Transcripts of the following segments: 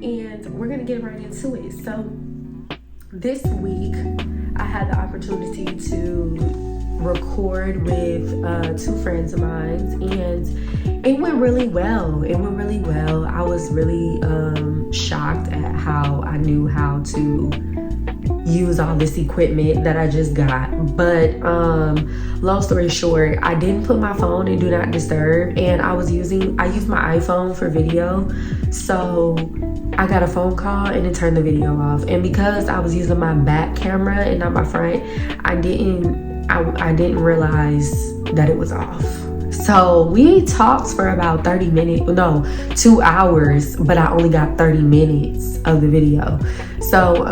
and we're gonna get right into it. So this week I had the opportunity to record with two friends of mine, and it went really well. I was really shocked at how I knew how to use all this equipment that I just got. But long story short, I didn't put my phone in do not disturb, and I used my iPhone for video. So I got a phone call and it turned the video off. And because I was using my back camera and not my front, I didn't realize that it was off. So we talked for about 2 hours, but I only got 30 minutes of the video. So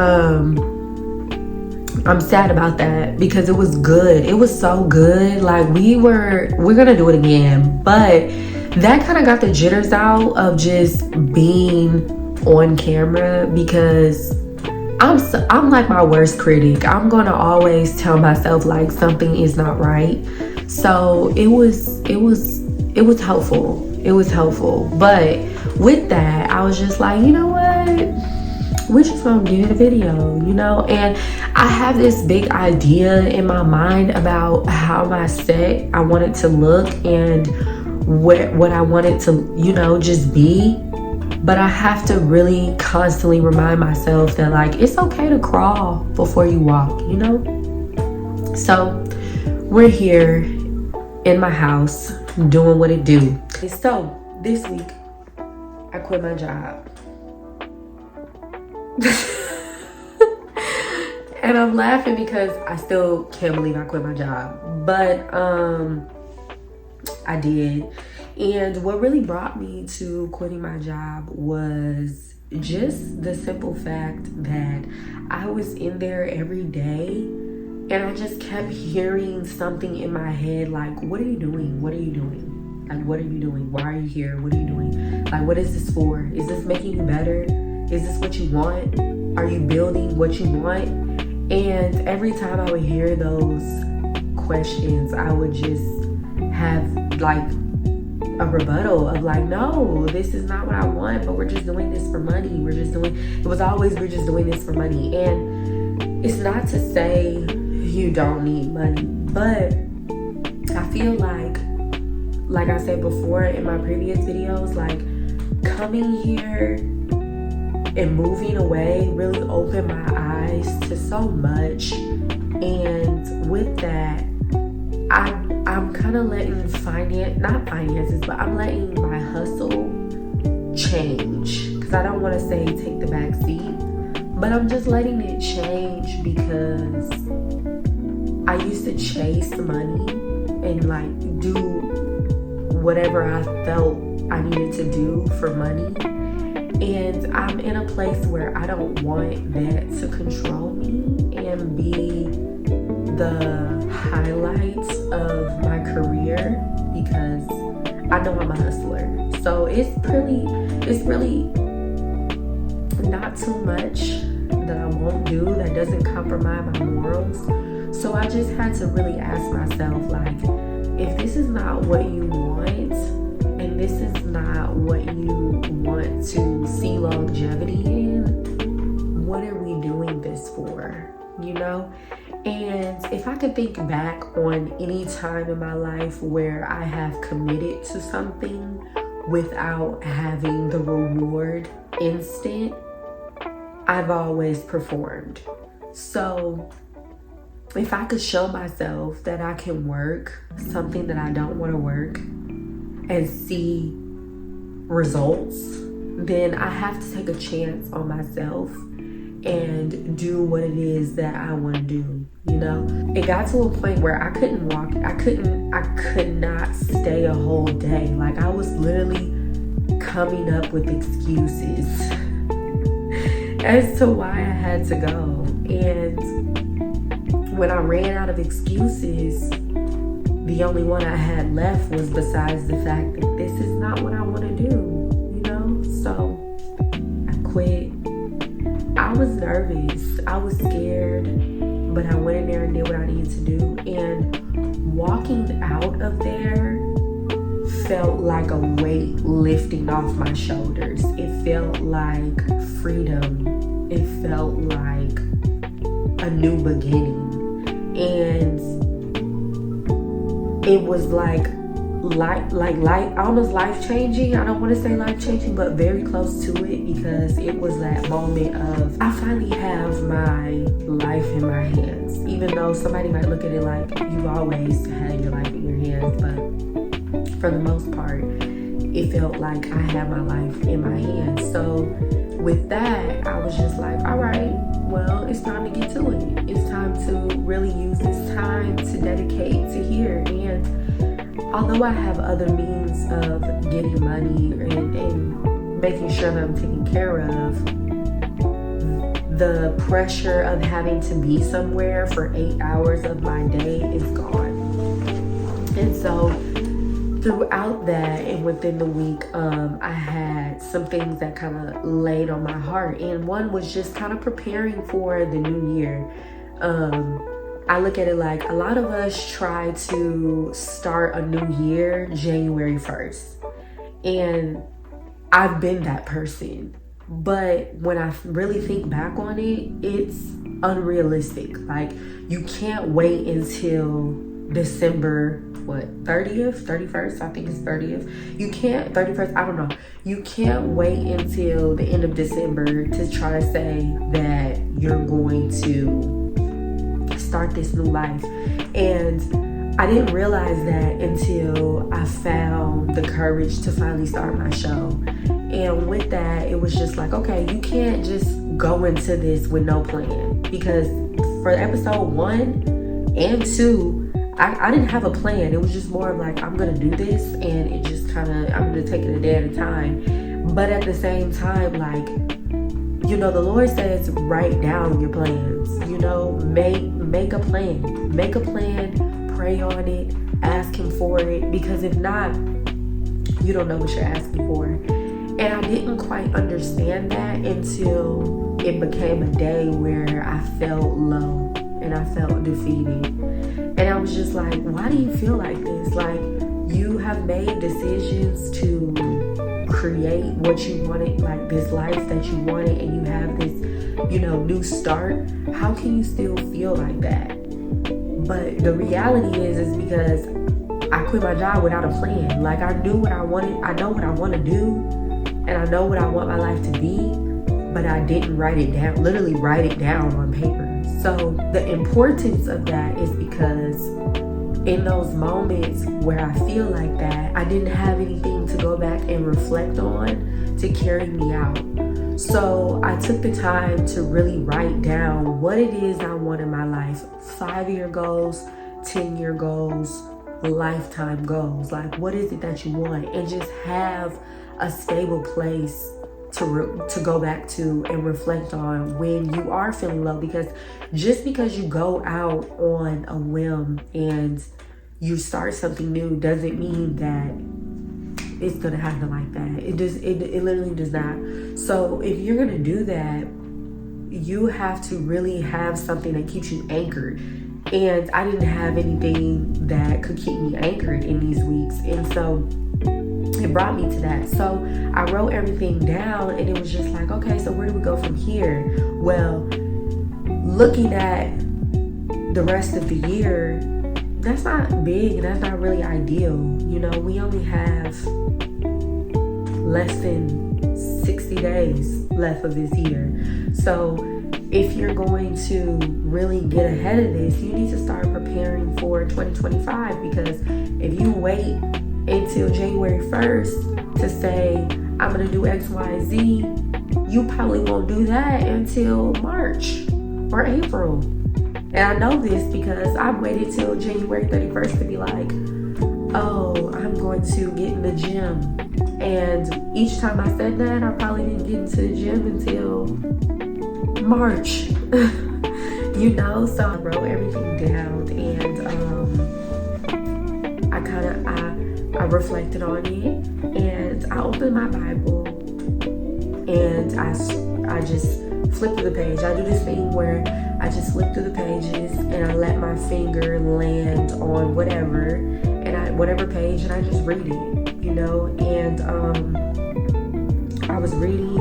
I'm sad about that because it was good. It was so good. Like we're gonna do it again, but that kind of got the jitters out of just being on camera, because I'm like my worst critic. I'm gonna always tell myself like something is not right. So it was helpful. It was helpful. But with that, I was just like, you know what? We're just gonna give it a video, And I have this big idea in my mind about how my set I want it to look and what I want it to, just be. But I have to really constantly remind myself that like it's okay to crawl before you walk, So we're here in my house doing what it do. So this week I quit my job. And I'm laughing because I still can't believe I quit my job. But I did. And what really brought me to quitting my job was just the simple fact that I was in there every day and I just kept hearing something in my head like, what are you doing? What are you doing? Like, what are you doing? Why are you here? What are you doing? Like, what is this for? Is this making you better? Is this what you want? Are you building what you want? And every time I would hear those questions, I would just have like a rebuttal of like, no, this is not what I want, but we're just doing this for money. We're just doing this for money. And it's not to say you don't need money, but I feel like I said before in my previous videos, like coming here and moving away really opened my eyes to so much. And with that, I'm kind of letting I'm letting my hustle change, because I don't want to say take the back seat, but I'm just letting it change, because I used to chase money and like do whatever I felt I needed to do for money. And I'm in a place where I don't want that to control me and be the highlights of my career, because I know I'm a hustler. So it's really not too much that I won't do that doesn't compromise my morals. So I just had to really ask myself, like, if this is not what you want, and this is not what you want to see longevity in, what are we doing this for? And if I could think back on any time in my life where I have committed to something without having the reward instant, I've always performed. So if I could show myself that I can work something that I don't want to work and see results, then I have to take a chance on myself and do what it is that I want to do. It got to a point where I couldn't walk. I could not stay a whole day. Like, I was literally coming up with excuses as to why I had to go. And when I ran out of excuses, the only one I had left was, besides the fact that this is not what I want to do, So I quit. I was nervous. I was scared, but I went in there and did what I needed to do. And walking out of there felt like a weight lifting off my shoulders. It felt like freedom. It felt like a new beginning. And it was like almost life-changing. I don't want to say life-changing, but very close to it, because it was that moment of, I finally have my life in my hands. Even though somebody might look at it like you've always had your life in your hands, but for the most part, it felt like I had my life in my hands. So with that, I was just like, all right, well, it's time to get to it. It's time to really use this time to dedicate to here. And although I have other means of getting money and making sure that I'm taken care of, the pressure of having to be somewhere for 8 hours of my day is gone. And so throughout that and within the week, I had some things that kind of laid on my heart. And one was just kind of preparing for the new year. I look at it like a lot of us try to start a new year January 1st. And I've been that person. But when I really think back on it, it's unrealistic. Like, you can't wait until December, 30th, 31st, I think it's 30th. You can't, 31st, I don't know. You can't wait until the end of December to try to say that you're going to start this new life. And I didn't realize that until I found the courage to finally start my show. And with that, it was just like, okay, you can't just go into this with no plan. Because for episode 1 and 2, I didn't have a plan. It was just more of like, I'm going to do this, and it just kind of, I'm going to take it a day at a time. But at the same time, like, you know, the Lord says, write down your plans, you know, make a plan, pray on it, ask Him for it, because if not, you don't know what you're asking for. And I didn't quite understand that until it became a day where I felt low and I felt defeated. And I was just like, why do you feel like this? Like, you have made decisions to create what you wanted, like this life that you wanted, and you have this, you know, new start. How can you still feel like that? But the reality is because I quit my job without a plan. Like, I knew what I wanted. I know what I want to do, and I know what I want my life to be, but I didn't write it down, literally write it down on paper. So the importance of that is because in those moments where I feel like that, I didn't have anything to go back and reflect on to carry me out. So I took the time to really write down what it is I want in my life. 5-year goals, 10-year goals, lifetime goals. Like, what is it that you want? And just have a stable place to go back to and reflect on when you are feeling low. Because just because you go out on a whim and you start something new doesn't mean that it's gonna happen like that. It literally does not. So if you're gonna do that, you have to really have something that keeps you anchored. And I didn't have anything that could keep me anchored in these weeks. And so it brought me to that. So I wrote everything down, and it was just like, okay, so where do we go from here? Well, looking at the rest of the year, that's not big, and that's not really ideal. You know, we only have less than 60 days left of this year. So if you're going to really get ahead of this, you need to start preparing for 2025, because if you wait until January 1st to say, I'm going to do X, Y, Z, you probably won't do that until March or April. And I know this because I waited till January 31st to be like, oh, I'm going to get in the gym. And each time I said that, I probably didn't get into the gym until March. You know, so I wrote everything down, and I reflected on it, and I opened my Bible, and I just flipped through the page. I do this thing where I just flip through the pages, and I let my finger land on whatever page, and I just read it. And I was reading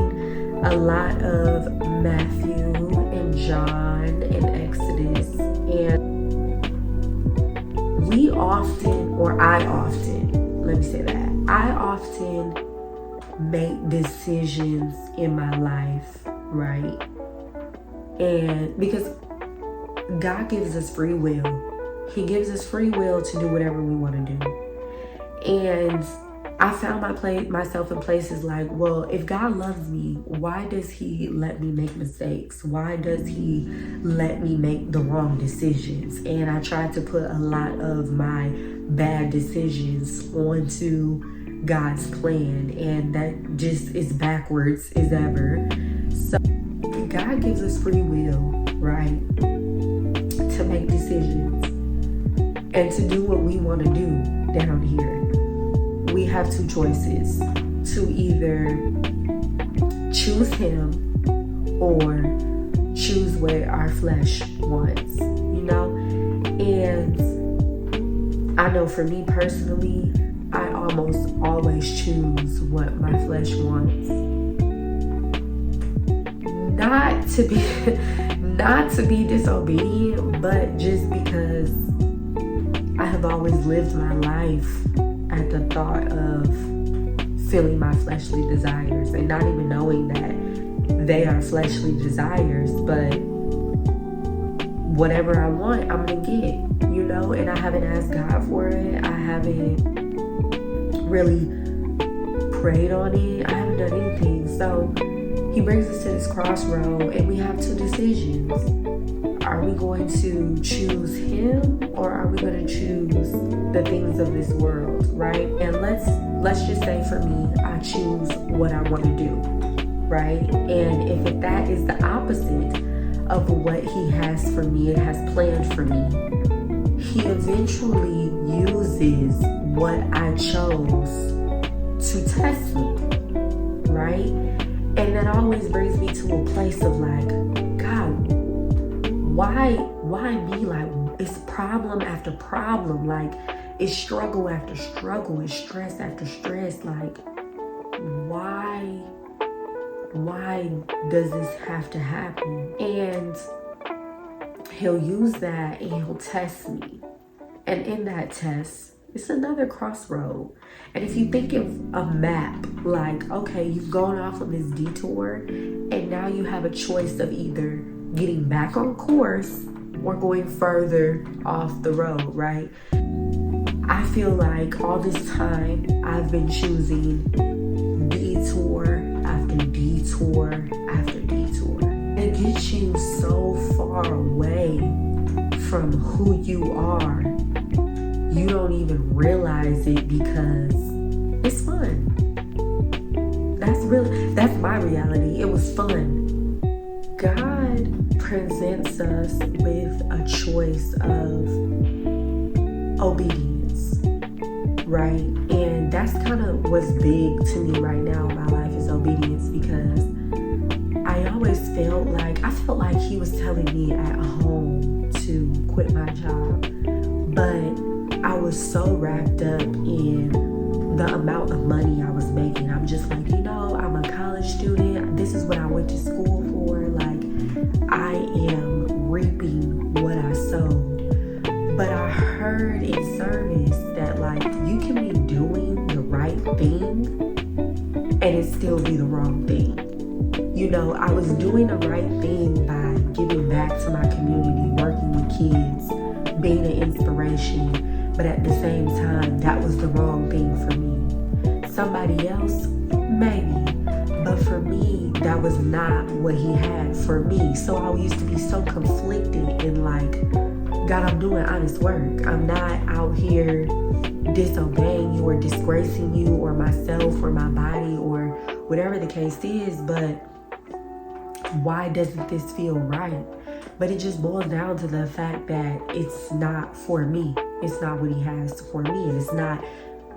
a lot of Matthew and John and Exodus, and I often make decisions in my life, right? And because God gives us free will, He gives us free will to do whatever we want to do. And I found myself in places like, well, if God loves me, why does He let me make mistakes? Why does He let me make the wrong decisions? And I tried to put a lot of my bad decisions onto God's plan, and that just is backwards as ever. So God gives us free will, right, to make decisions and to do what we want to do down here. We have two choices: to either choose Him or choose what our flesh wants, And I know for me personally, I almost always choose what my flesh wants. Not to be disobedient, but just because I have always lived my life at the thought of feeling my fleshly desires and not even knowing that they are fleshly desires, but whatever I want, I'm gonna get, and I haven't asked God for it. I haven't really prayed on it. I haven't done anything. So He brings us to this crossroad, and we have two decisions. Are we going to choose Him, or are we going to choose the things of this world, right? And let's just say for me, I choose what I want to do, right? And if that is the opposite of what He has for me and has planned for me, He eventually uses what I chose to test me, right? And that always brings me to a place of like, God, why me? Like, it's problem after problem. Like, it's struggle after struggle. It's stress after stress. Like, why does this have to happen? And He'll use that and He'll test me. And in that test, it's another crossroad. And if you think of a map, like, okay, you've gone off on this detour, and now you have a choice of either getting back on course or going further off the road, right? I feel like all this time I've been choosing detour after detour after detour. It gets you so far away from who you are, you don't even realize it because it's fun. That's my reality. It was fun. God presents us with a choice of obedience, right? And that's kind of what's big to me right now in my life is obedience, because I always felt like He was telling me at home to quit my job, but I was so wrapped up in the amount of money I was making. I'm just like, I'm a college student. This is what I went to school for. Like, I am reaping what I sowed. But I heard in service that, like, you can be doing the right thing and it still be the wrong thing. I was doing the right thing by giving back to my community, working with kids, being an inspiration. But at the same time, that was the wrong thing for me. Somebody else, maybe. But for me, that was not what He had for me. So I used to be so conflicted in like, God, I'm doing honest work. I'm not out here disobeying you or disgracing you or myself or my body or whatever the case is. But why doesn't this feel right? But it just boils down to the fact that it's not for me. It's not what He has for me. And it's not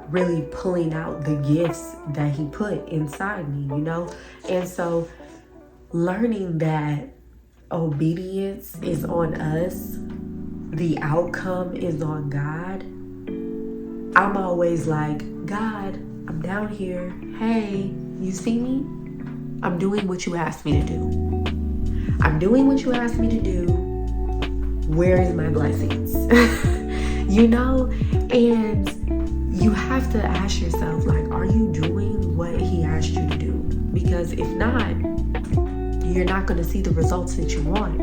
really pulling out the gifts that He put inside me, And so learning that obedience is on us, the outcome is on God. I'm always like, God, I'm down here. Hey, you see me? I'm doing what you asked me to do. I'm doing what you asked me to do. Where is my blessings? You know? And you have to ask yourself, like, are you doing what he asked you to do? Because if not, you're not going to see the results that you want.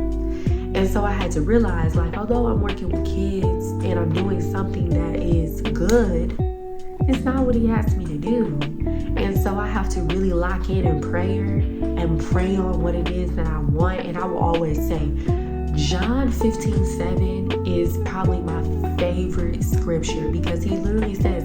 And so I had to realize, like, although I'm working with kids and I'm doing something that is good, it's not what he asked me to do. And so I have to really lock in prayer and pray on what it is that I want. And I will always say, John 15:7 is probably my favorite scripture, because he literally says,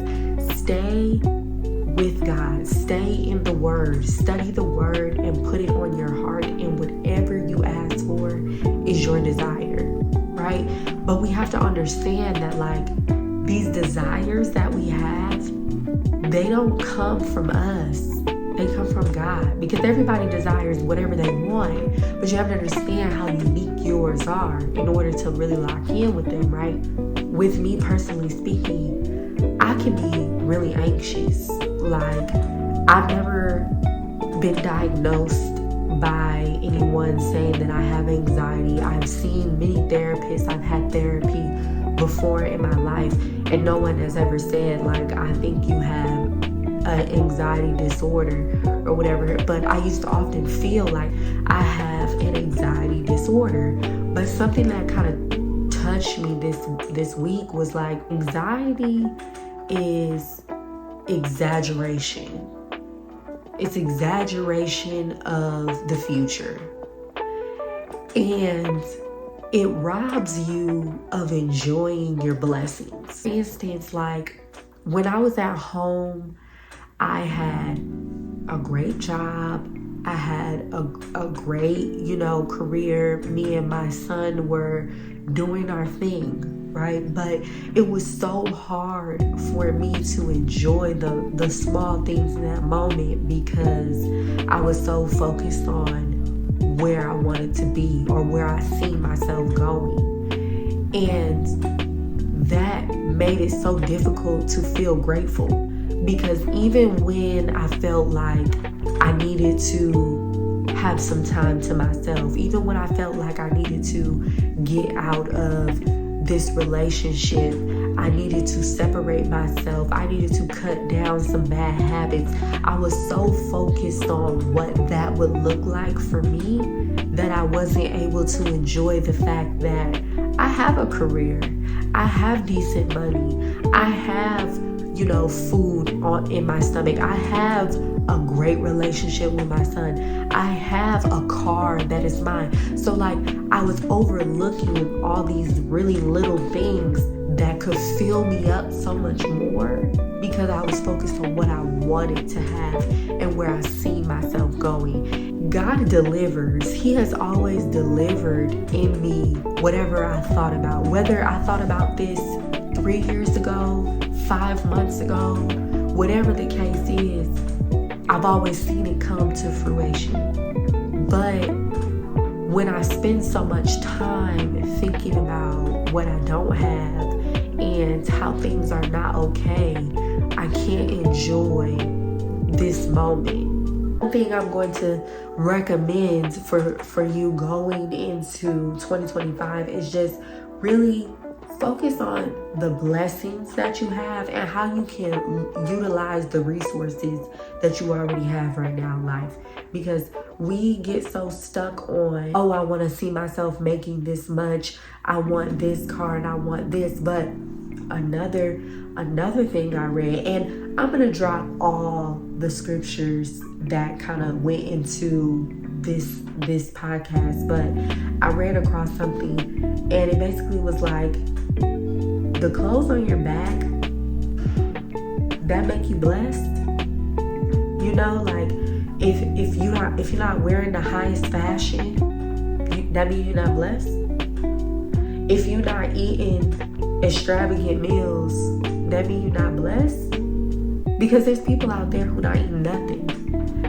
stay with God, stay in the word, study the word and put it on your heart, and whatever you ask for is your desire, right? But we have to understand that, like, these desires that we have, they don't come from us. They come from God, because everybody desires whatever they want, but you have to understand how unique yours are in order to really lock in with them, right? With me personally speaking, I can be really anxious. Like, I've never been diagnosed by anyone saying that I have anxiety. I've seen many therapists. I've had therapy before in my life, and no one has ever said, like, I think you have an anxiety disorder or whatever. But I used to often feel like I have an anxiety disorder. But something that kind of touched me this week was, like, anxiety is exaggeration. It's exaggeration of the future. And it robs you of enjoying your blessings. For instance, like, when I was at home, I had a great job. I had a great, career. Me and my son were doing our thing, right? But it was so hard for me to enjoy the small things in that moment, because I was so focused on where I wanted to be or where I see myself going. And that made it so difficult to feel grateful, because even when I felt like I needed to have some time to myself, even when I felt like I needed to get out of this relationship, I needed to separate myself, I needed to cut down some bad habits, I was so focused on what that would look like for me that I wasn't able to enjoy the fact that I have a career, I have decent money, I have, food in my stomach, I have a great relationship with my son, I have a car that is mine. So, like, I was overlooking all these really little things that could fill me up so much more, because I was focused on what I wanted to have and where I see myself going. God delivers. He has always delivered in me whatever I thought about. Whether I thought about this 3 years ago, 5 months ago, whatever the case is, I've always seen it come to fruition. But when I spend so much time thinking about what I don't have and how things are not okay, I can't enjoy this moment. One thing I'm going to recommend for you going into 2025 is just really focus on the blessings that you have and how you can utilize the resources that you already have right now in life. Because we get so stuck on, oh, I want to see myself making this much, I want this car and I want this. But another thing I read, and I'm gonna drop all the scriptures that kind of went into this podcast, but I ran across something and it basically was like, the clothes on your back that make you blessed, like, if you're not wearing the highest fashion, that means you're not blessed. If you're not eating extravagant meals, that means you're not blessed. Because there's people out there who not eating nothing.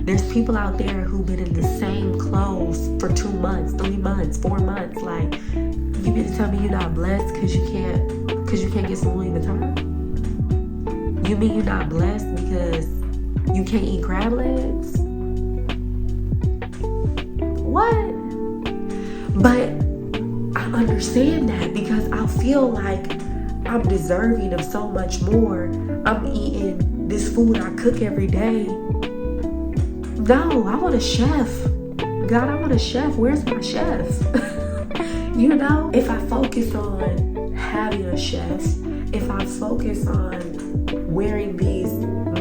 There's people out there who've been in the same clothes for 2 months, 3 months, 4 months. Like, you mean to tell me you're not blessed because you can't get some Louis Vuitton? You mean you're not blessed because You can't eat crab legs? What? But I understand that because I feel like I'm deserving of so much more. I'm eating this food I cook every day. No, I want a chef. God, I want a chef. Where's my chef? You know, if I focus on having a chef, if I focus on wearing these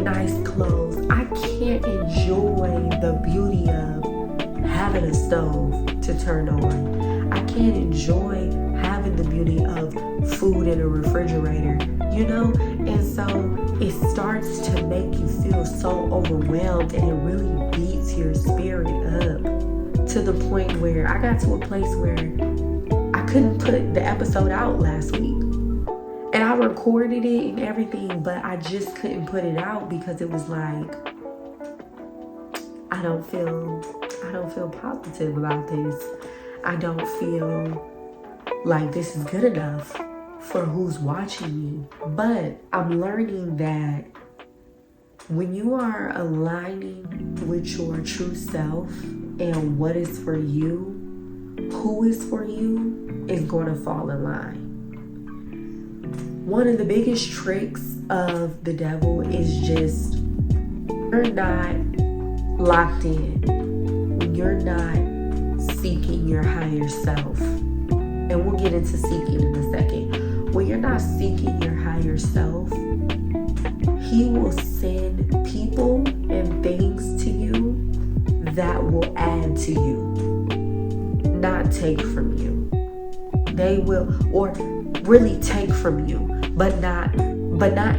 nice clothes, I can't enjoy the beauty of having a stove to turn on. I can't enjoy having the beauty of food in a refrigerator, you know? And so it starts to make you feel so overwhelmed, and it really beats your spirit up to the point where I got to a place where I couldn't put the episode out last week. And I recorded it and everything, but I just couldn't put it out because it was like, I don't feel positive about this. I don't feel like this is good enough for who's watching me. But I'm learning that when you are aligning with your true self and what is for you, who is for you is going to fall in line. One of the biggest tricks of the devil is just, you're not locked in. You're not seeking your higher self. And we'll get into seeking in a second. When you're not seeking your higher self, he will send people and things to you that will add to you, not take from you. They will, or really take from you, but not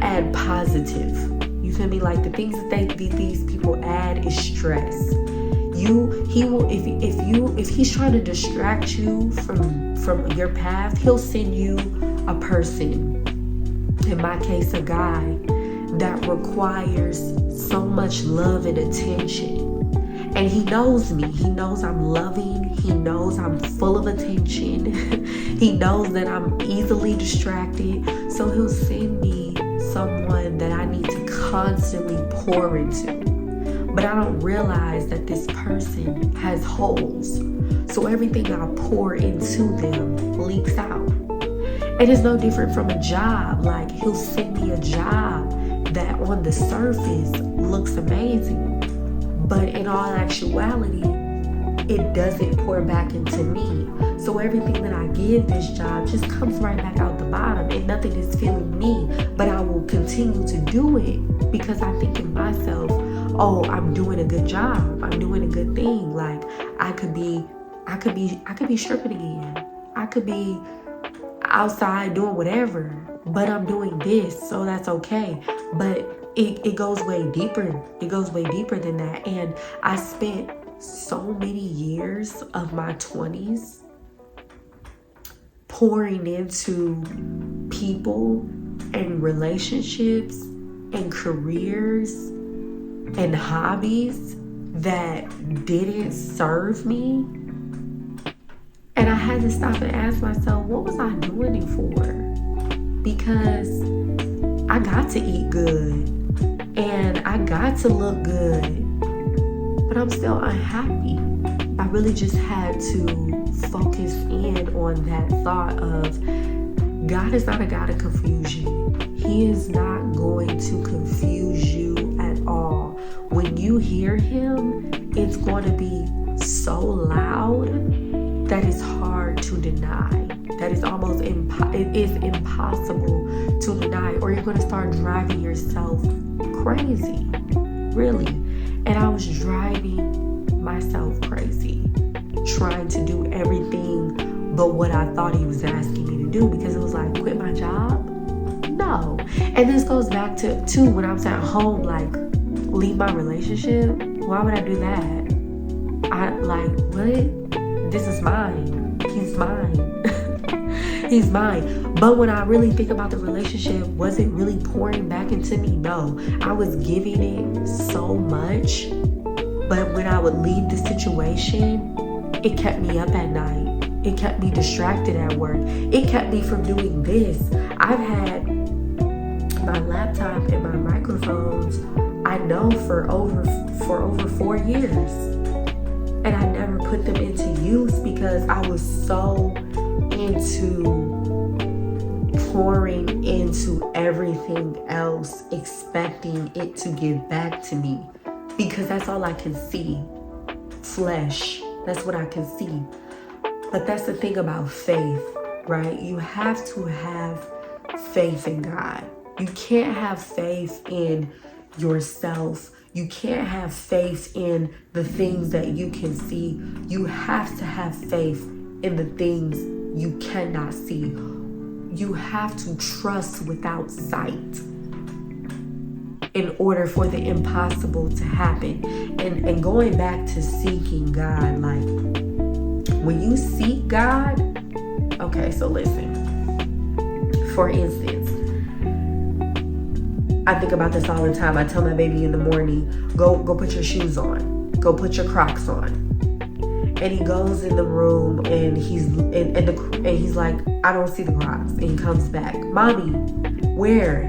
add positive. You feel me? Like the things that these people add is stress. He will, if he's trying to distract you from your path, he'll send you a person, in my case a guy, that requires so much love and attention. And he knows me. He knows I'm loving. He knows I'm full of attention. He knows that I'm easily distracted. So he'll send me someone that I need to constantly pour into. But I don't realize that this person has holes. So everything I pour into them leaks out. And it's no different from a job. Like, he'll send me a job that on the surface looks amazing, but in all actuality, it doesn't pour back into me. So everything that I give this job just comes right back out the bottom, and nothing is feeling me. But I will continue to do it because I think in myself, oh, I'm doing a good job. I'm doing a good thing. Like, I could be stripping again. I could be outside doing whatever, but I'm doing this, so that's okay. But it goes way deeper. It goes way deeper than that. And I spent so many years of my 20s pouring into people and relationships and careers and hobbies that didn't serve me. And I had to stop and ask myself, what was I doing it for? Because I got to eat good and I got to look good, but I'm still unhappy. I really just had to focus in on that thought of, God is not a God of confusion. He is not going to confuse you at all. When you hear him, it's going to be so loud that it's hard to deny. That is almost it is impossible to deny, or you're going to start driving yourself crazy, really. And I was driving myself crazy, trying to do everything but what I thought he was asking me to do, because it was like, quit my job? No. And this goes back to when I was at home, like, leave my relationship? Why would I do that? I like, what? This is mine. He's mine. He's mine. But when I really think about the relationship, was it really pouring back into me? No. I was giving it so much. But when I would leave the situation, it kept me up at night. It kept me distracted at work. It kept me from doing this. I've had my laptop and my microphones. I know for over 4 years. And I never put them into use because I was so into pouring into everything else, expecting it to give back to me. Because that's all I can see. Flesh. That's what I can see. But that's the thing about faith, right? You have to have faith in God. You can't have faith in yourself. You can't have faith in the things that you can see. You have to have faith in the things you cannot see. You have to trust without sight in order for the impossible to happen. And going back to seeking God, like when you seek God, okay, so listen. For instance, I think about this all the time. I tell my baby in the morning, go put your shoes on. Go put your Crocs on. And he goes in the room and he's like, I don't see the Crocs. And he comes back, Mommy, where?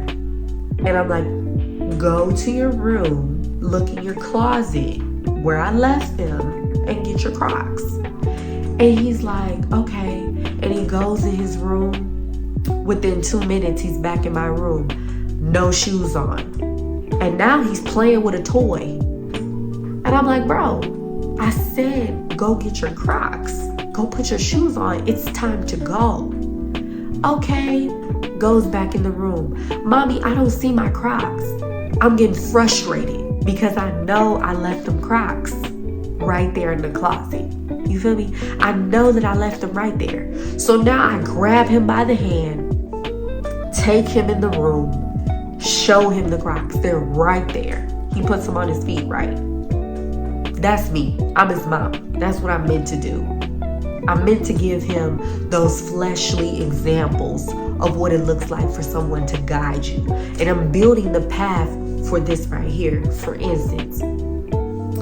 And I'm like, go to your room, look in your closet where I left them, and get your Crocs. And he's like, okay. And he goes in his room. Within 2 minutes, he's back in my room. No shoes on. And now he's playing with a toy. And I'm like, bro, I said, go get your Crocs. Go put your shoes on. It's time to go. Okay. Goes back in the room. Mommy, I don't see my Crocs. I'm getting frustrated because I know I left them Crocs right there in the closet. You feel me? I know that I left them right there. So now I grab him by the hand, take him in the room, show him the Crocs. They're right there. He puts them on his feet, right? That's me. I'm his mom. That's what I'm meant to do. I'm meant to give him those fleshly examples of what it looks like for someone to guide you. And I'm building the path for this right here. For instance,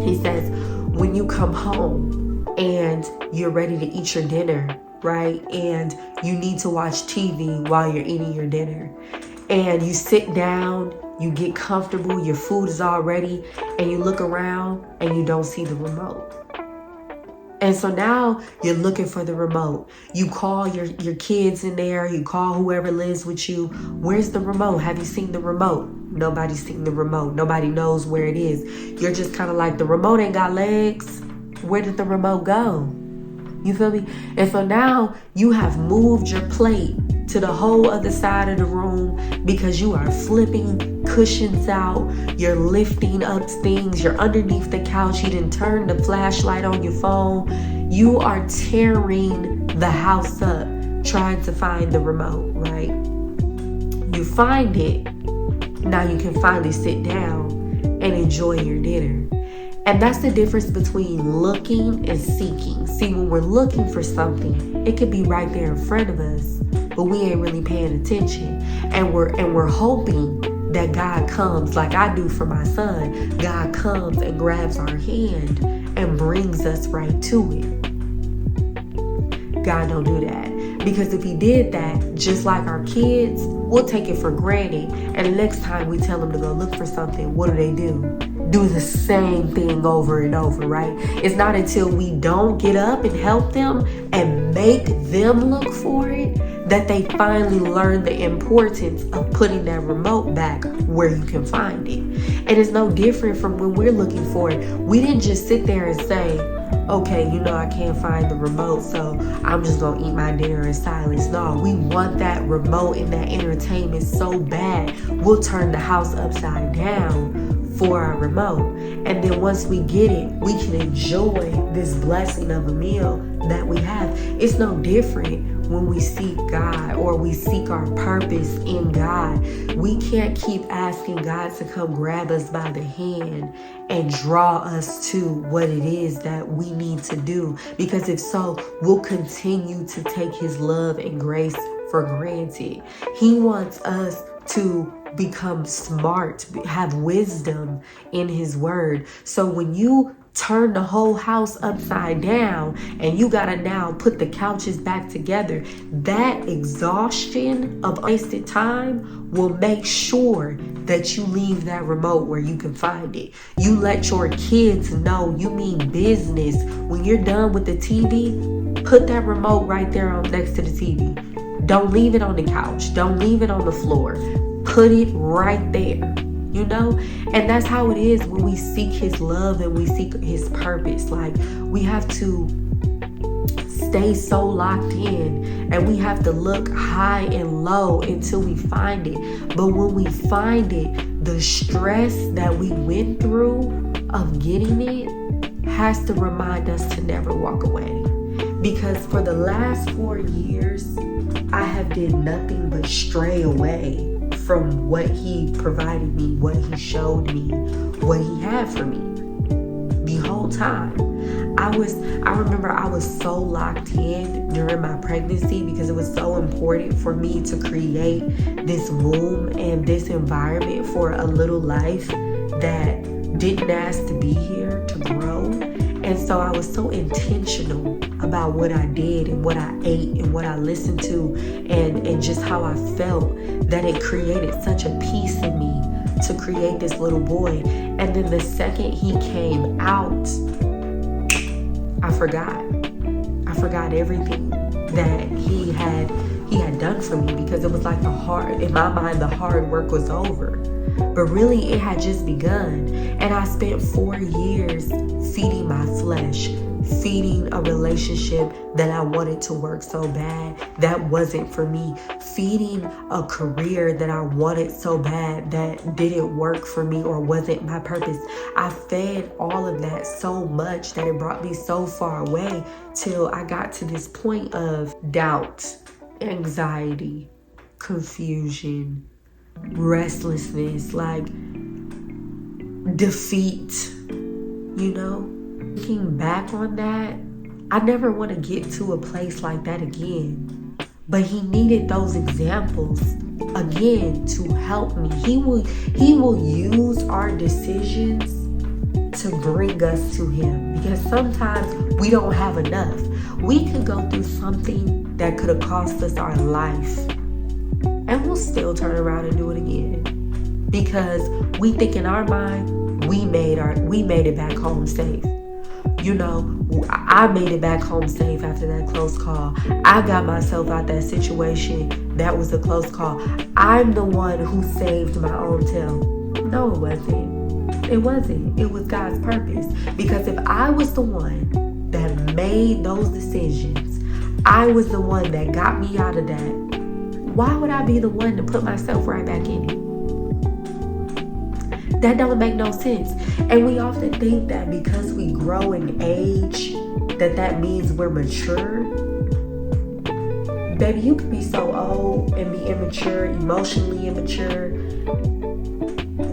he says, when you come home and you're ready to eat your dinner, right? And you need to watch TV while you're eating your dinner. And you sit down, you get comfortable, your food is all ready, and you look around and you don't see the remote. And so now you're looking for the remote. You call your kids in there, you call whoever lives with you. Where's the remote? Have you seen the remote? Nobody's seen the remote. Nobody knows where it is. You're just kind of like, the remote ain't got legs. Where did the remote go? You feel me? And so now you have moved your plate to the whole other side of the room because you are flipping cushions out. You're lifting up things. You're underneath the couch. You didn't turn the flashlight on your phone. You are tearing the house up trying to find the remote, right? You find it. Now you can finally sit down and enjoy your dinner. And that's the difference between looking and seeking. See, when we're looking for something, it could be right there in front of us, but we ain't really paying attention. And we're hoping that God comes, like I do for my son. God comes and grabs our hand and brings us right to it. God don't do that. Because if he did that, just like our kids, we'll take it for granted. And next time we tell them to go look for something, what do? Do the same thing over and over, right? It's not until we don't get up and help them and make them look for it that they finally learn the importance of putting that remote back where you can find it. And it's no different from when we're looking for it. We didn't just sit there and say, okay, I can't find the remote, so I'm just gonna eat my dinner in silence. No, we want that remote and that entertainment so bad, we'll turn the house upside down for our remote. And then once we get it, we can enjoy this blessing of a meal that we have. It's no different when we seek God or we seek our purpose in God. We can't keep asking God to come grab us by the hand and draw us to what it is that we need to do. Because if so, we'll continue to take his love and grace for granted. He wants us to become smart, have wisdom in his word. So when you turn the whole house upside down and you gotta now put the couches back together. That exhaustion of wasted time will make sure that you leave that remote where you can find it. You let your kids know you mean business. When you're done with the TV, put that remote right there on next to the TV. Don't leave it on the couch. Don't leave it on the floor. Put it right there. You know, and that's how it is when we seek his love and we seek his purpose. Like, we have to stay so locked in and we have to look high and low until we find it. But when we find it, the stress that we went through of getting it has to remind us to never walk away. Because for the last 4 years, I have did nothing but stray away from what he provided me, what he showed me, what he had for me the whole time. I remember I was so locked in during my pregnancy because it was so important for me to create this womb and this environment for a little life that didn't ask to be here, to grow. And so I was so intentional about what I did and what I ate and what I listened to and just how I felt, that it created such a peace in me to create this little boy. And then the second he came out, I forgot everything that he had done for me, because it was like in my mind, the hard work was over. But really, it had just begun. And I spent 4 years feeding my flesh, feeding a relationship that I wanted to work so bad that wasn't for me, feeding a career that I wanted so bad that didn't work for me or wasn't my purpose. I fed all of that so much that it brought me so far away till I got to this point of doubt, anxiety, confusion, restlessness, like defeat, you know? Looking back on that, I never want to get to a place like that again. But he needed those examples again to help me. He will use our decisions to bring us to him, because sometimes we don't have enough. We could go through something that could have cost us our life, and we'll still turn around and do it again, because we think in our mind we made it back home safe. You know, I made it back home safe after that close call. I got myself out that situation that was a close call. I'm the one who saved my own tail. No, it wasn't. It wasn't. It was God's purpose. Because if I was the one that made those decisions, I was the one that got me out of that, why would I be the one to put myself right back in it? That don't make no sense. And we often think that because we grow in age, that means we're mature. Baby, you can be so old and be immature, emotionally immature,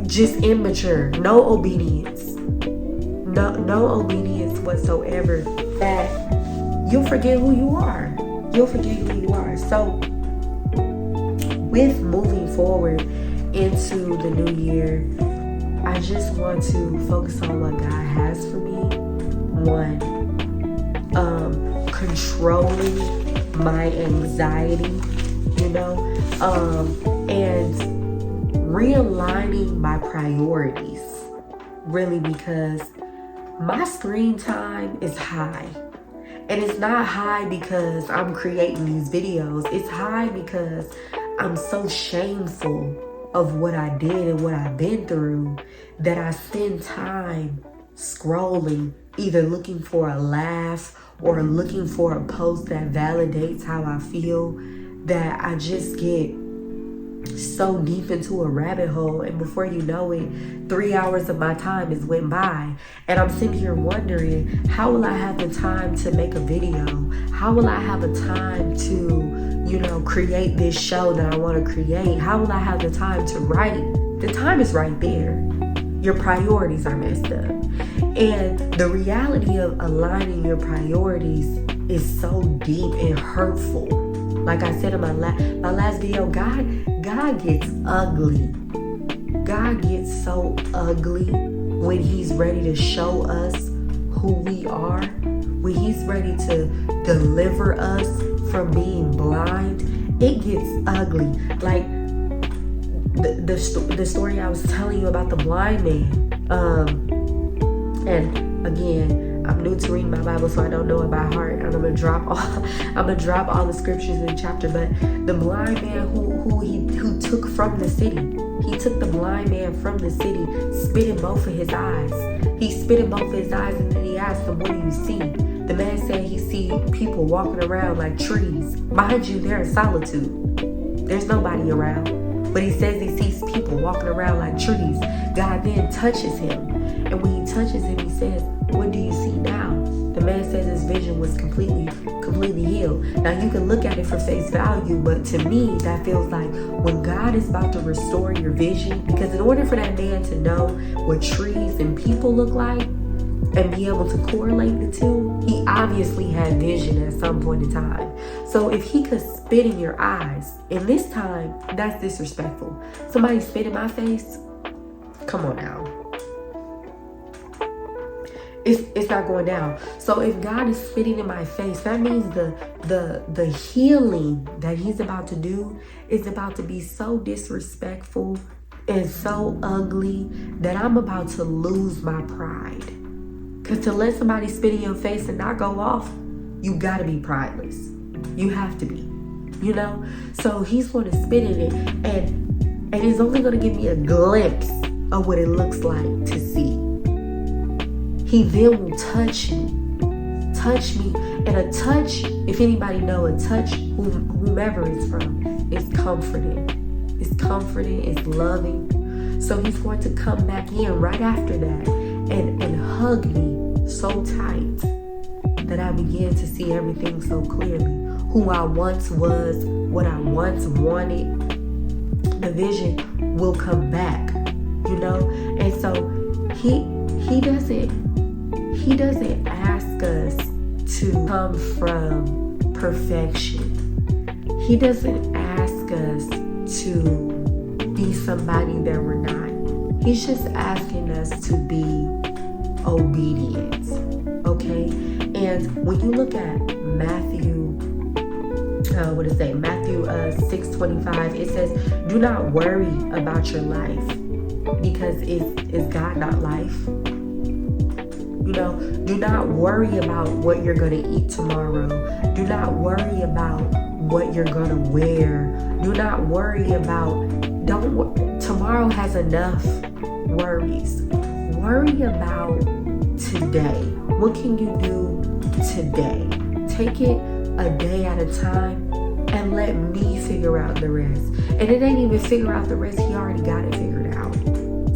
just immature. No obedience. No obedience whatsoever. That you'll forget who you are. You'll forget who you are. So with moving forward into the new year, I just want to focus on what God has for me. One, controlling my anxiety, you know, and realigning my priorities, really, because my screen time is high. And it's not high because I'm creating these videos. It's high because I'm so shameful of what I did and what I've been through that I spend time scrolling, either looking for a laugh or looking for a post that validates how I feel, that I just get so deep into a rabbit hole, and before you know it, 3 hours of my time has went by, and I'm sitting here wondering, how will I have the time to make a video? How will I have a time to, you know, create this show that I want to create? How will I have the time to write? The time is right there. Your priorities are messed up. And the reality of aligning your priorities is so deep and hurtful. Like I said in my last video, God gets ugly. God gets so ugly when he's ready to show us who we are, when he's ready to deliver us from being blind, it gets ugly. Like the story I was telling you about the blind man. And again, I'm new to reading my Bible, so I don't know it by heart. And I'm gonna drop all the scriptures in the chapter. But the blind man who took from the city. He took the blind man from the city, spit in both of his eyes. He spit in both of his eyes, and then he asked him, "What do you see?" The man said he see people walking around like trees. Mind you, they're in solitude. There's nobody around. But he says he sees people walking around like trees. God then touches him. And when he touches him, he says, "What do you see now?" The man says his vision was completely healed. Now you can look at it for face value, but to me, that feels like when God is about to restore your vision, because in order for that man to know what trees and people look like and be able to correlate the two, he obviously had vision at some point in time. So if he could spit in your eyes, and this time, that's disrespectful. Somebody spit in my face? Come on now. It's not going down. So if God is spitting in my face, that means the healing that he's about to do is about to be so disrespectful and so ugly that I'm about to lose my pride. Because to let somebody spit in your face and not go off, you gotta be prideless. You have to be, you know? So he's going to spit in it, and he's only going to give me a glimpse of what it looks like to see. He then will touch me, and a touch, if anybody know, a touch, whomever it's from, is comforting. It's loving. So he's going to come back in right after that and hug me so tight that I begin to see everything so clearly. Who I once was, what I once wanted, the vision will come back, you know? And so he doesn't ask us to come from perfection. He doesn't ask us to be somebody that we're not. He's just asking us to be obedient, okay? And when you look at Matthew 6:25, it says, "Do not worry about your life," because is God not life? You know, do not worry about what you're going to eat tomorrow. Do not worry about what you're going to wear. Do not worry about, tomorrow has enough worries. Worry about today. What can you do today? Take it a day at a time and let me figure out the rest. And it ain't even figure out the rest. He already got it figured out.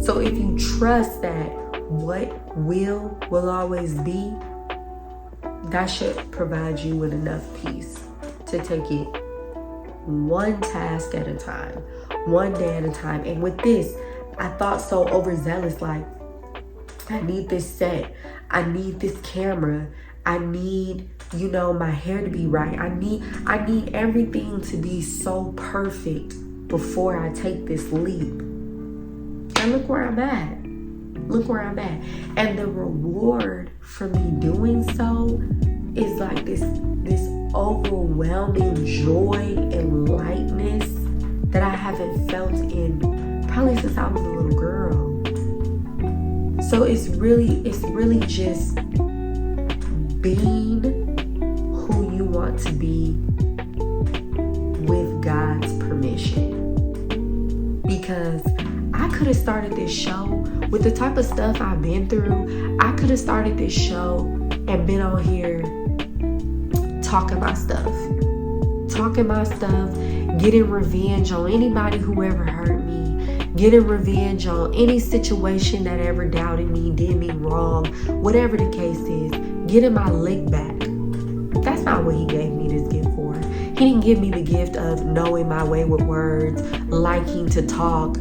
So if you trust that what will always be, that should provide you with enough peace to take it one task at a time, one day at a time. And with this, I thought so overzealous, like, I need this set, I need this camera, I need, you know, my hair to be right, I need everything to be so perfect before I take this leap. And look where I'm at. And the reward for me doing so is like this overwhelming joy and lightness that I haven't felt in probably since I was a little girl. So it's really just being who you want to be with God's permission. Because I could have started this show with the type of stuff I've been through. I could have started this show and been on here talking my stuff, getting revenge on anybody who ever hurt me, getting revenge on any situation that ever doubted me, did me wrong, whatever the case is, getting my lick back. That's not what he gave me this gift for. He didn't give me the gift of knowing my way with words, liking to talk,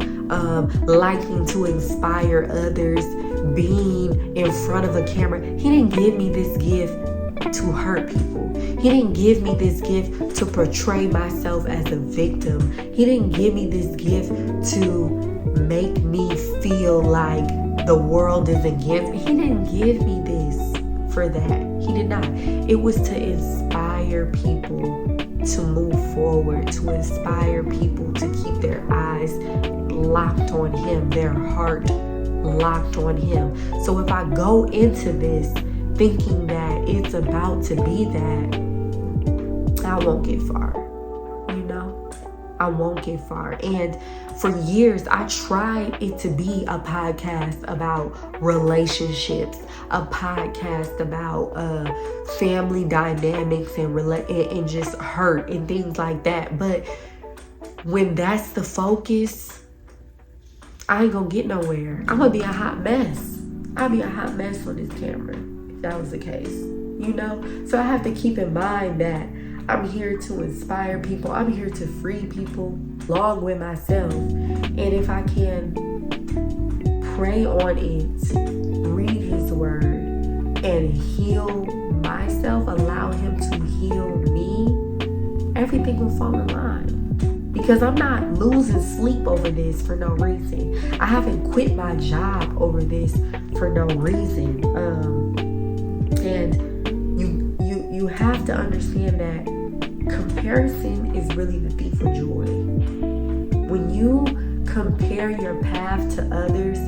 liking to inspire others, being in front of a camera. He didn't give me this gift to hurt people. He didn't give me this gift to portray myself as a victim. He didn't give me this gift to make me feel like the world is against me. He didn't give me this for that. He did not. It was to inspire people to move forward, to inspire people to keep their eyes locked on him, their heart locked on him. So if I go into this thinking that it's about to be that, I won't get far. I won't get far. And for years, I tried it to be a podcast about relationships, a podcast about family dynamics and just hurt and things like that. But when that's the focus, I ain't gonna get nowhere. I'm gonna be a hot mess. I'll be a hot mess on this camera if that was the case, So I have to keep in mind that I'm here to inspire people. I'm here to free people along with myself. And if I can pray on it, read his word, and heal myself, allow him to heal me, everything will fall in line. Because I'm not losing sleep over this for no reason. I haven't quit my job over this for no reason. And you have to understand that comparison is really the thief of joy. When you compare your path to others,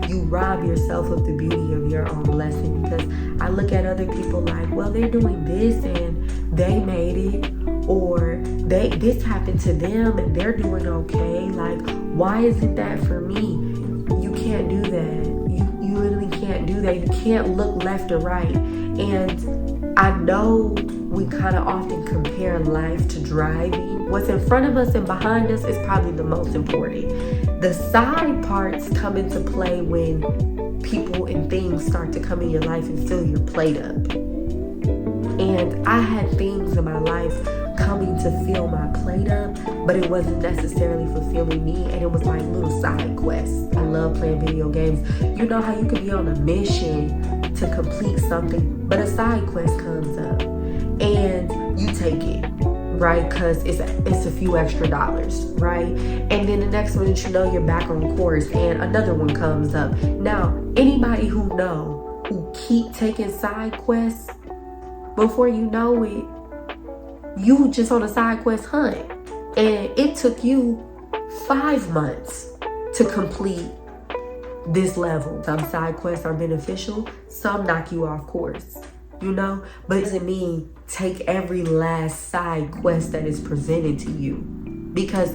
you rob yourself of the beauty of your own blessing. Because I look at other people like, well, they're doing this and they made it, or this happened to them and they're doing okay. Like, why isn't that for me? You can't do that. You literally can't do that. You can't look left or right. And I know we kind of often compare life to driving. What's in front of us and behind us is probably the most important. The side parts come into play when people and things start to come in your life and fill your plate up. And I had things in my life coming to fill my plate up, but it wasn't necessarily fulfilling me, and it was like little side quests. I love playing video games. You know how you can be on a mission to complete something, but a side quest comes up and you take it, right? Because it's a few extra dollars, right? And then the next one that you know, you're back on course and another one comes up. Now, anybody who keep taking side quests, before you know it, you just on a side quest hunt. And it took you 5 months to complete this level. Some side quests are beneficial, some knock you off course, but it doesn't mean take every last side quest that is presented to you, because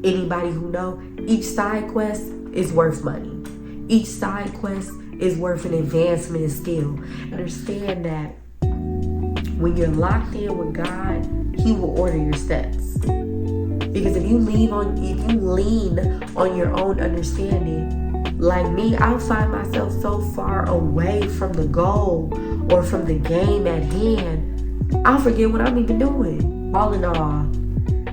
anybody who know, each side quest is worth money. Each side quest is worth an advancement in skill. Understand that when you're locked in with God, he will order your steps. Because if you lean on your own understanding, like me, I'll find myself so far away from the goal or from the game at hand, I'll forget what I'm even doing. All in all,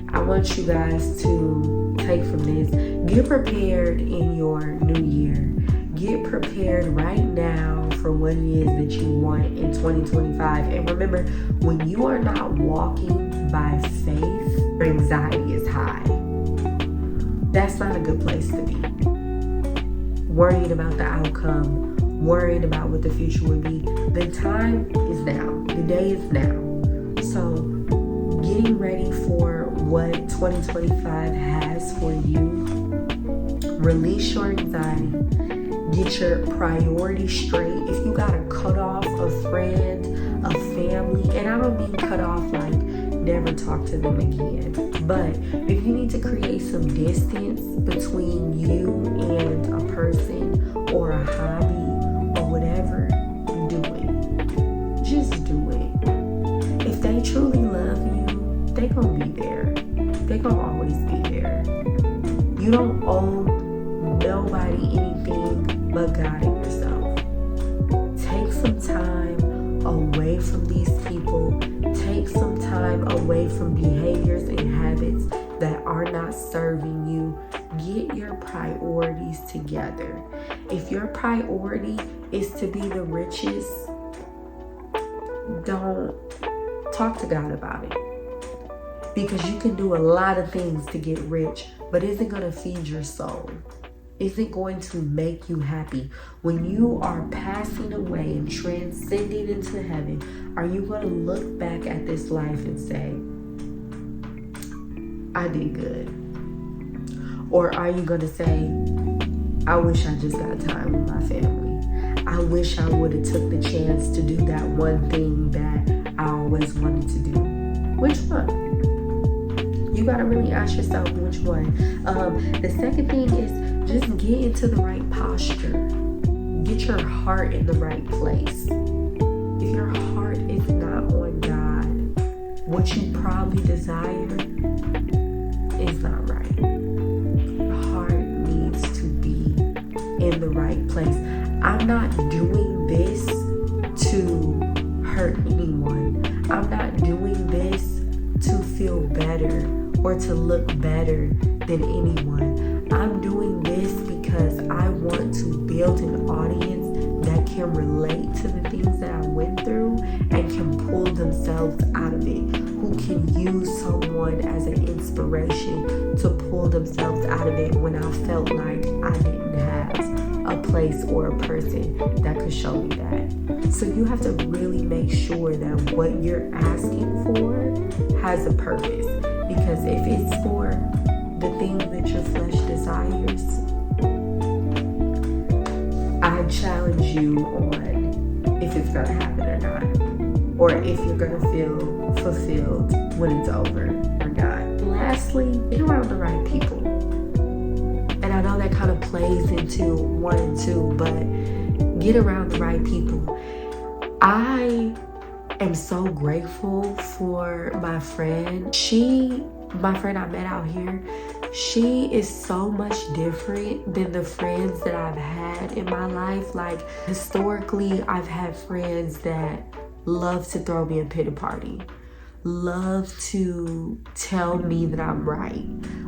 I want you guys to take from this, get prepared in your new year. Get prepared right now for what it is that you want in 2025. And remember, when you are not walking by faith, your anxiety is high. That's not a good place to be. Worrying about the outcome, worrying about what the future would be. The time is now. The day is now. So getting ready for what 2025 has for you. Release your anxiety. Get your priorities straight. If you gotta cut off a friend, a family, and I don't mean cut off like never talk to them again, but if you need to create some distance between you and a person or a hobby or whatever, do it. Just do it. If they truly love you, they gonna be there. They gonna always be there. You don't owe nobody anything but God and yourself. Take some time away from these people. Take some time away from behaviors and habits that are not serving you. Get your priorities together. If your priority is to be the richest, don't talk to God about it. Because you can do a lot of things to get rich, but is it going to feed your soul? isn't going to make you happy. When you are passing away and transcending into heaven, are you going to look back at this life and say, I did good? Or are you going to say, I wish I just got time with my family. I wish I would have took the chance to do that one thing that I always wanted to do. Which one? You got to really ask yourself which one. The second thing is just get into the right posture. Get your heart in the right place. If your heart is not on God, what you probably desire is not right. Your heart needs to be in the right place. I'm not doing this to hurt anyone. I'm not doing this to feel better or to look better than anyone. I'm doing this because I want to build an audience that can relate to the things that I went through and can pull themselves out of it, who can use someone as an inspiration to pull themselves out of it when I felt like I didn't have a place or a person that could show me that. So you have to really make sure that what you're asking for has a purpose. Because if it's for the things that your flesh desires, I challenge you on if it's going to happen or not. Or if you're going to feel fulfilled when it's over or not. Lastly, get around the right people. And I know that kind of plays into 1 and 2, but get around the right people. I am so grateful for my friend. My friend I met out here, she is so much different than the friends that I've had in my life. Like, historically, I've had friends that love to throw me a pity party, love to tell me that I'm right,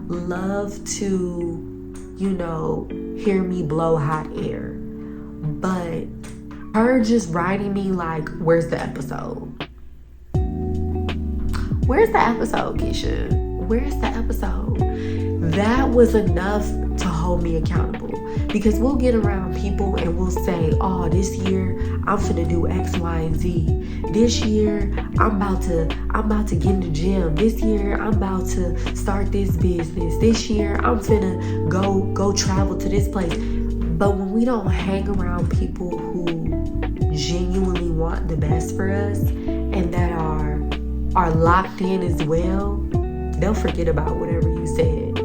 love to, hear me blow hot air. But her just writing me like, where's the episode? Where's the episode, Qisha? Where's the episode? That was enough to hold me accountable. Because we'll get around people and we'll say, oh, this year I'm finna do X, Y, and Z. This year I'm about to get in the gym. This year I'm about to start this business. This year I'm finna go travel to this place. But when we don't hang around people who genuinely want the best for us and that are locked in as well, they'll forget about whatever you said.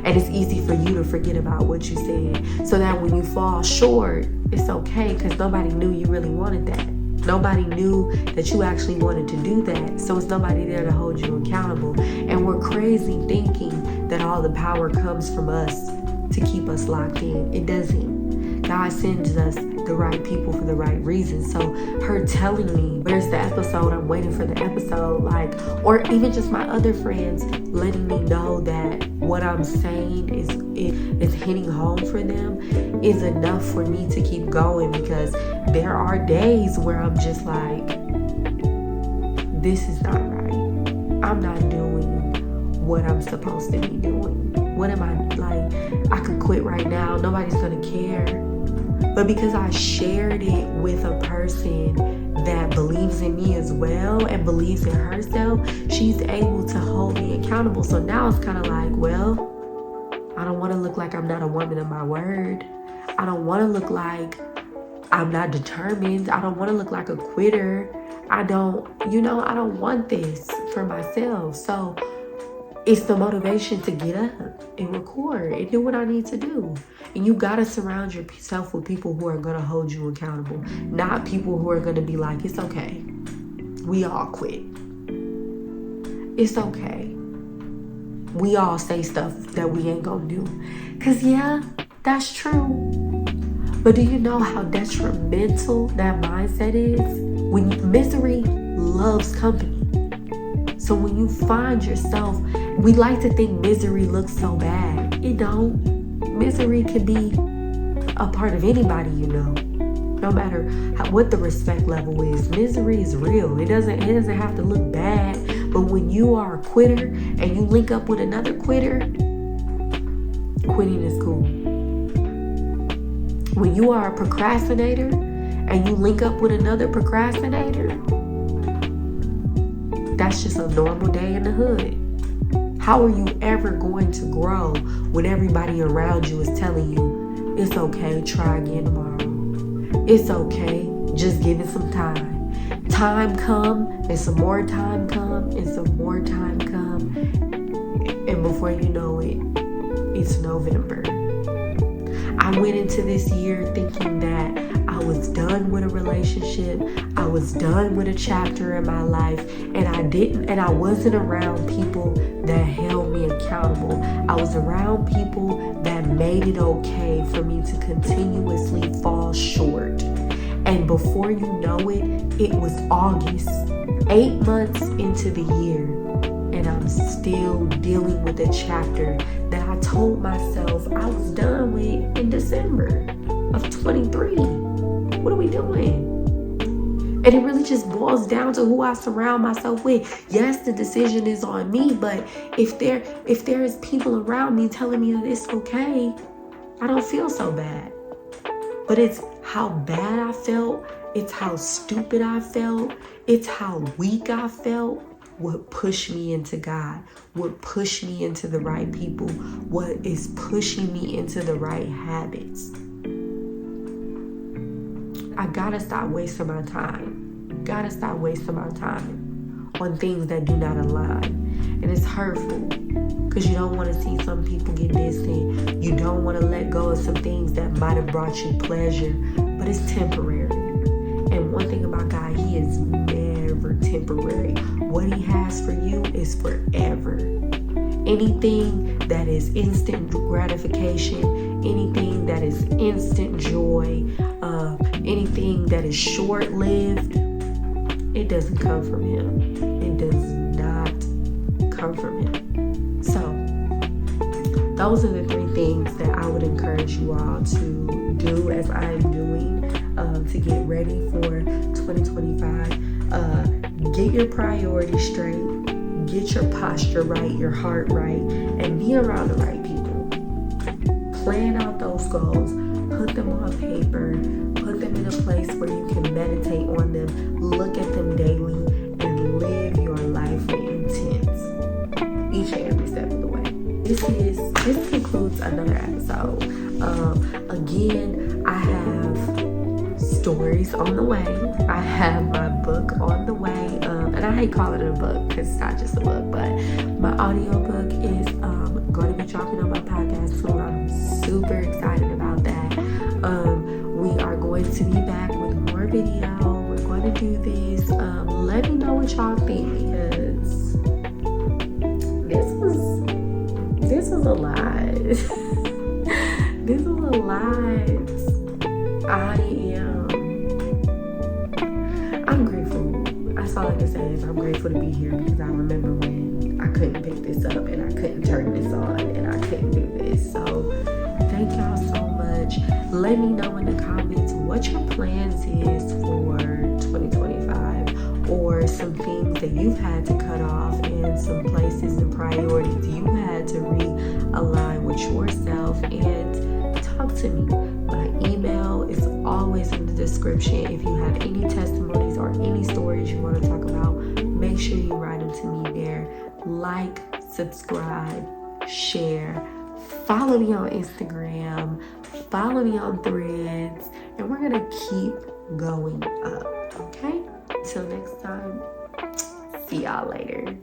And it's easy for you to forget about what you said. So that when you fall short, it's okay because nobody knew you really wanted that. Nobody knew that you actually wanted to do that. So it's nobody there to hold you accountable. And we're crazy thinking that all the power comes from us to keep us locked in. It doesn't. God sends us the right people for the right reasons. So her telling me, where's the episode? I'm waiting for the episode. Or even just my other friends letting me know that what I'm saying is hitting home for them is enough for me to keep going, because there are days where I'm just like, this is not right. I'm not doing what I'm supposed to be doing. What am I like? I could quit right now. Nobody's gonna care. But because I shared it with a person that believes in me as well and believes in herself, she's able to hold me accountable. So now it's kind of like, well, I don't want to look like I'm not a woman of my word. I don't want to look like I'm not determined. I don't want to look like a quitter. I don't want this for myself. So it's the motivation to get up and record and do what I need to do. And you got to surround yourself with people who are going to hold you accountable, not people who are going to be like, it's okay. We all quit. It's okay. We all say stuff that we ain't going to do. Because, yeah, that's true. But do you know how detrimental that mindset is? When misery loves company. So when you find yourself, we like to think misery looks so bad. It don't. Misery can be a part of anybody, no matter what the respect level is. Misery is real. It doesn't have to look bad. But when you are a quitter and you link up with another quitter, quitting is cool. When you are a procrastinator and you link up with another procrastinator, that's just a normal day in the hood. How are you ever going to grow when everybody around you is telling you, it's okay, try again tomorrow. It's okay, just give it some time. Time come, and some more time come, and some more time come. And before you know it, it's November. I went into this year thinking that I was done with a relationship. I was done with a chapter in my life, and I wasn't around people that held me accountable. I was around people that made it okay for me to continuously fall short. And before you know it, it was August, 8 months into the year, and I'm still dealing with a chapter that I told myself I was done with in December of 23. What are we doing? And it really just boils down to who I surround myself with. Yes, the decision is on me, but if there is people around me telling me that it's okay, I don't feel so bad. But it's how bad I felt, it's how stupid I felt, it's how weak I felt, what pushed me into God, what pushed me into the right people, what is pushing me into the right habits. I gotta stop wasting my time. Gotta stop wasting my time on things that do not align. And it's hurtful because you don't want to see some people get distant. You don't want to let go of some things that might have brought you pleasure, but it's temporary. And one thing about God, He is never temporary. What He has for you is forever. Anything that is instant gratification, anything that is instant joy, anything that is short-lived, it doesn't come from Him. It does not come from Him. So, those are the 3 things that I would encourage you all to do as I am doing to get ready for 2025. Get your priorities straight, get your posture right, your heart right, and be around the right people. Plan out those goals, put them on paper, put them in a place where you can meditate on them, look at them daily, and live your life with intent each and every step of the way. This concludes another episode. Again, I have stories on the way. I have my book on the way. And I hate calling it a book because it's not just a book, but my audiobook is going to be dropping on my podcast soon. I'm super excited about that. We are going to be back with more video. We're going to do this. Let me know what y'all think, because this was a lot. This was a lot. I'm grateful. That's all I can say is I'm grateful to be here, because I remember when I couldn't pick this up and I couldn't turn this on and I couldn't do this. So thank y'all so much. Let me know in the comments what your plans is for 2025, or some things that you've had to cut off, and some places and priorities you had to realign with yourself, and talk to me. My email is always in the description. If you have any testimonies or any stories you want to talk about, make sure you write them to me there. Like, subscribe, share, follow me on Instagram, follow me on Threads, and we're going to keep going up, okay? Until next time, see y'all later.